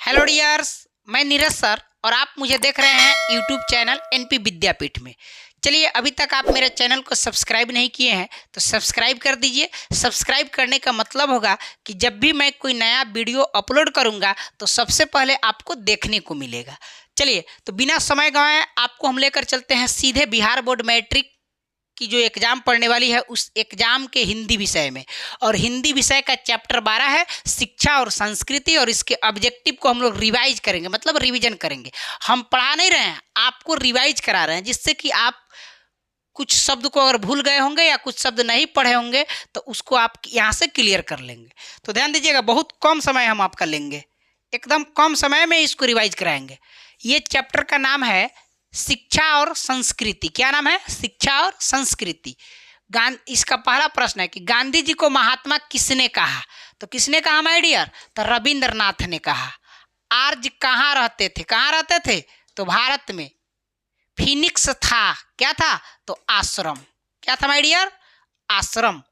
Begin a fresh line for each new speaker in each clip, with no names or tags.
Hello dears, मैं Neeraj sir और आप मुझे देख रहे हैं यूट्यूब चैनल एनपी विद्यापीठ में। चलिए, अभी तक आप मेरे चैनल को सब्सक्राइब नहीं किए हैं तो सब्सक्राइब कर दीजिए। सब्सक्राइब करने का मतलब होगा कि जब भी मैं कोई नया वीडियो अपलोड करूंगा तो सबसे पहले आपको देखने को मिलेगा। चलिए, तो बिना समय गंवाए आपको हम लेकर चलते हैं सीधे बिहार बोर्ड मैट्रिक की जो एग्जाम पढ़ने वाली है उस एग्जाम के हिंदी विषय में। और हिंदी विषय का चैप्टर 12 है शिक्षा और संस्कृति, और इसके ऑब्जेक्टिव को हम लोग रिवाइज करेंगे, मतलब रिवीजन करेंगे। हम पढ़ा नहीं रहे हैं, आपको रिवाइज करा रहे हैं, जिससे कि आप कुछ शब्द को अगर भूल गए होंगे या कुछ शब्द नहीं पढ़े होंगे तो उसको आप यहाँ से क्लियर कर लेंगे। तो ध्यान दीजिएगा, बहुत कम समय हम आपका लेंगे, एकदम कम समय में इसको रिवाइज कराएंगे। ये चैप्टर का नाम है शिक्षा और संस्कृति। क्या नाम है? शिक्षा और संस्कृति। इसका पहला प्रश्न है कि गांधी जी को महात्मा किसने कहा? तो किसने कहा माय डियर? तो रविंद्रनाथ ने कहा। आर्य कहाँ रहते थे? कहाँ रहते थे? तो भारत में। फिनिक्स था, क्या था? तो आश्रम। क्या था माय डियर? आश्रम।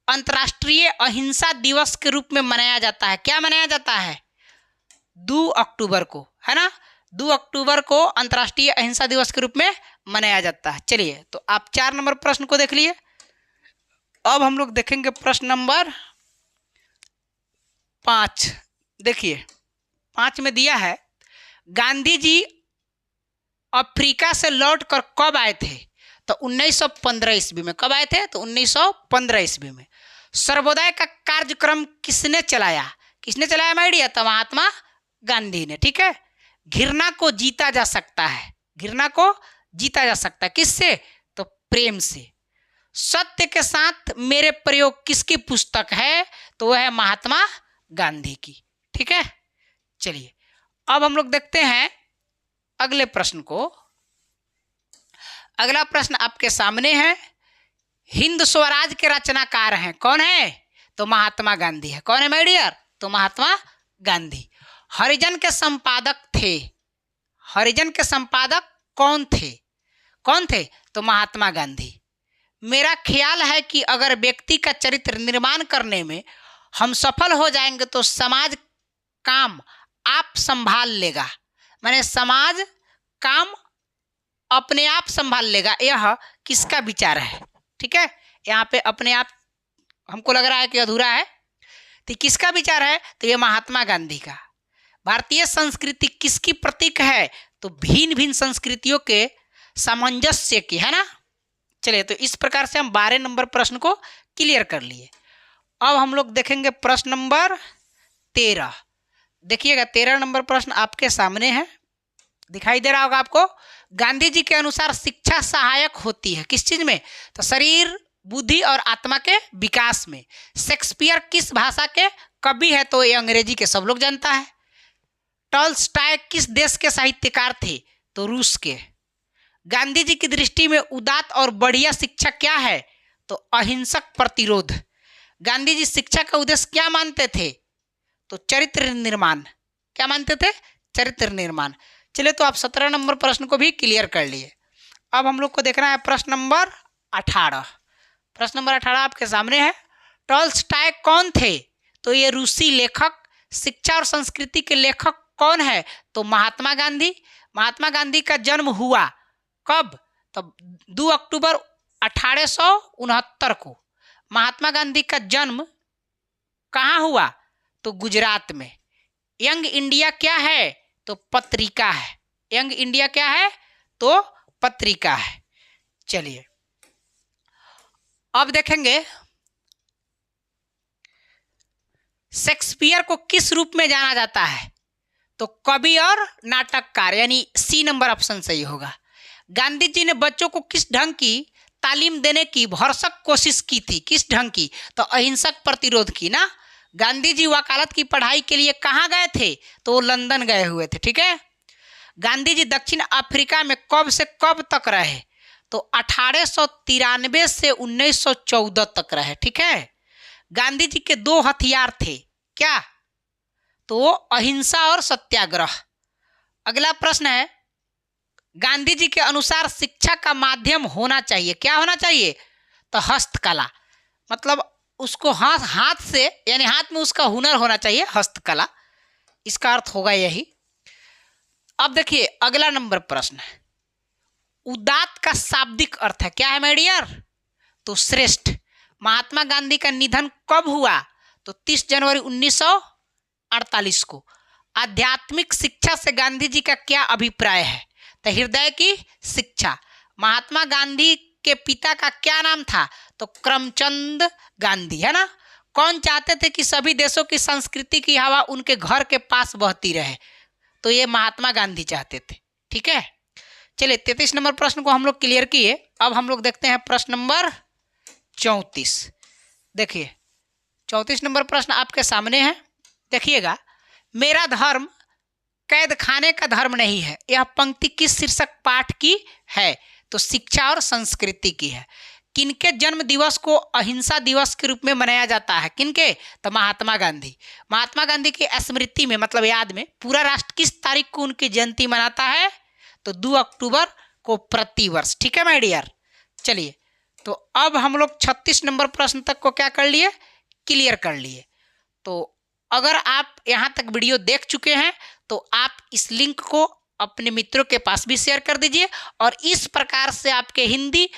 अंतर्राष्ट्रीय अहिंसा दिवस के रूप में मनाया जाता है। क्या मनाया जाता है? 2 अक्टूबर को, है ना? 2 अक्टूबर को अंतर्राष्ट्रीय अहिंसा दिवस के रूप में मनाया जाता है। चलिए, तो आप 4 नंबर प्रश्न को देख लिए। अब हम लोग देखेंगे प्रश्न नंबर 5। देखिए, 5 में दिया है गांधी जी अफ्रीका से लौटकर कब आए थे? तो 1915 ईस्वी में। कब आए थे? तो 1915 ईस्वी में। सर्वोदय का कार्यक्रम किसने चलाया? किसने चलाया माय डियर? तो महात्मा गांधी ने। ठीक है। घृणा को जीता जा सकता है। घृणा को जीता जा सकता है किससे? तो प्रेम से। सत्य के साथ मेरे प्रयोग किसकी पुस्तक है? तो वह है महात्मा गांधी की। ठीक है। चलिए, अब हम लोग देखते हैं अगले प्रश्न को। अगला प्रश्न आपके सामने है। हिंद स्वराज के रचनाकार हैं, कौन है? तो महात्मा गांधी है। कौन है माय डियर? तो महात्मा गांधी। हरिजन के संपादक थे। हरिजन के संपादक कौन थे? कौन थे? तो महात्मा गांधी। मेरा ख्याल है कि अगर व्यक्ति का चरित्र निर्माण करने में हम सफल हो जाएंगे तो समाज काम आप संभाल लेगा। माने समाज काम अपने आप संभाल लेगा। यह किसका विचार है? ठीक है, यहाँ पे अपने आप हमको लग रहा है कि अधूरा है, तो किसका विचार है? तो ये महात्मा गांधी का। भारतीय संस्कृति किसकी प्रतीक है? तो भिन्न भिन्न संस्कृतियों के सामंजस्य की, है ना। चलिए, तो इस प्रकार से हम 12 नंबर प्रश्न को क्लियर कर लिए। अब हम लोग देखेंगे प्रश्न नंबर 13। देखिएगा, 13 नंबर प्रश्न आपके सामने है, दिखाई दे रहा होगा आपको। गांधी जी के अनुसार शिक्षा सहायक होती है किस चीज में? तो शरीर, बुद्धि और आत्मा के विकास में। शेक्सपियर किस भाषा के कवि है? तो ये अंग्रेजी के, सब लोग जानता है। टॉल्स्टॉय किस देश के साहित्यकार थे? तो रूस के। गांधी जी की दृष्टि में उदात्त और बढ़िया शिक्षा क्या है? तो अहिंसक प्रतिरोध। गांधी जी शिक्षा का उद्देश्य क्या मानते थे? तो चरित्र निर्माण। क्या मानते थे? चरित्र निर्माण। चलिए, तो आप 17 नंबर प्रश्न को भी क्लियर कर लिए। अब हम लोग को देखना है प्रश्न नंबर 18। प्रश्न नंबर 18 आपके सामने है। टॉल्स्टॉय कौन थे? तो ये रूसी लेखक। शिक्षा और संस्कृति के लेखक कौन है? तो महात्मा गांधी। महात्मा गांधी का जन्म हुआ कब? तो 2 अक्टूबर 1869 को। महात्मा गांधी का जन्म कहाँ हुआ? तो गुजरात में। यंग इंडिया क्या है? तो पत्रिका है। यंग इंडिया क्या है? तो पत्रिका है। चलिए, अब देखेंगे शेक्सपियर को किस रूप में जाना जाता है? तो कवि और नाटककार, यानी सी नंबर ऑप्शन सही होगा। गांधी जी ने बच्चों को किस ढंग की तालीम देने की भरसक कोशिश की थी? किस ढंग की? तो अहिंसक प्रतिरोध की ना। गांधी जी वकालत की पढ़ाई के लिए कहाँ गए थे? तो वो लंदन गए हुए थे। ठीक है। गांधी जी दक्षिण अफ्रीका में कब से कब तक रहे? तो 1893 से 1914 तक रहे। ठीक है। गांधी जी के 2 हथियार थे, क्या? तो अहिंसा और सत्याग्रह। अगला प्रश्न है, गांधी जी के अनुसार शिक्षा का माध्यम होना चाहिए, क्या होना चाहिए? तो हस्तकला। मतलब उसको हाथ से, यानी हाथ में उसका हुनर होना चाहिए, हस्तकला। इसका अर्थ होगा यही। अब देखिए अगला नंबर प्रश्न है, उदात्त का शाब्दिक अर्थ है क्या है माय डियर? तो श्रेष्ठ। महात्मा गांधी का निधन कब हुआ? तो 30 जनवरी 1948 को। आध्यात्मिक शिक्षा से गांधी जी का क्या अभिप्राय है? तो हृदय की शिक्षा। महात्मा गांधी के पिता का क्या नाम था? तो करमचंद गांधी, है ना। कौन चाहते थे कि सभी देशों की संस्कृति की हवा उनके घर के पास बहती रहे? तो ये महात्मा गांधी चाहते थे। ठीक है, चलिए 33 नंबर प्रश्न को हम लोग क्लियर किए। अब हम लोग देखते हैं प्रश्न नंबर 34। देखिए 34 नंबर प्रश्न आपके सामने है, देखिएगा। मेरा धर्म कैद खाने का धर्म नहीं है। यह पंक्ति किस शीर्षक पाठ की है? तो शिक्षा और संस्कृति की है। किनके जन्म दिवस को अहिंसा दिवस के रूप में मनाया जाता है? किनके? तो महात्मा गांधी। महात्मा गांधी की स्मृति में, मतलब याद में, पूरा राष्ट्र किस तारीख को उनकी जयंती मनाता है? तो 2 अक्टूबर को प्रतिवर्ष। ठीक है माय डियर। चलिए, तो अब हम लोग 36 नंबर प्रश्न तक को क्या कर लिए? क्लियर कर लिए। तो अगर आप यहाँ तक वीडियो देख चुके हैं तो आप इस लिंक को अपने मित्रों के पास भी शेयर कर दीजिए। और इस प्रकार से आपके हिंदी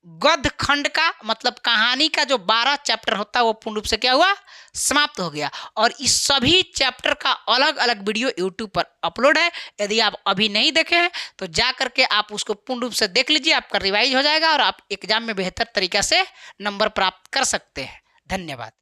गद्य खंड का, मतलब कहानी का जो 12 चैप्टर होता है वो पूर्ण रूप से क्या हुआ? समाप्त हो गया। और इस सभी चैप्टर का अलग अलग वीडियो यूट्यूब पर अपलोड है। यदि आप अभी नहीं देखे हैं तो जा करके आप उसको पूर्ण रूप से देख लीजिए, आपका रिवाइज हो जाएगा और आप एग्जाम में बेहतर तरीका से नंबर प्राप्त कर सकते हैं। धन्यवाद।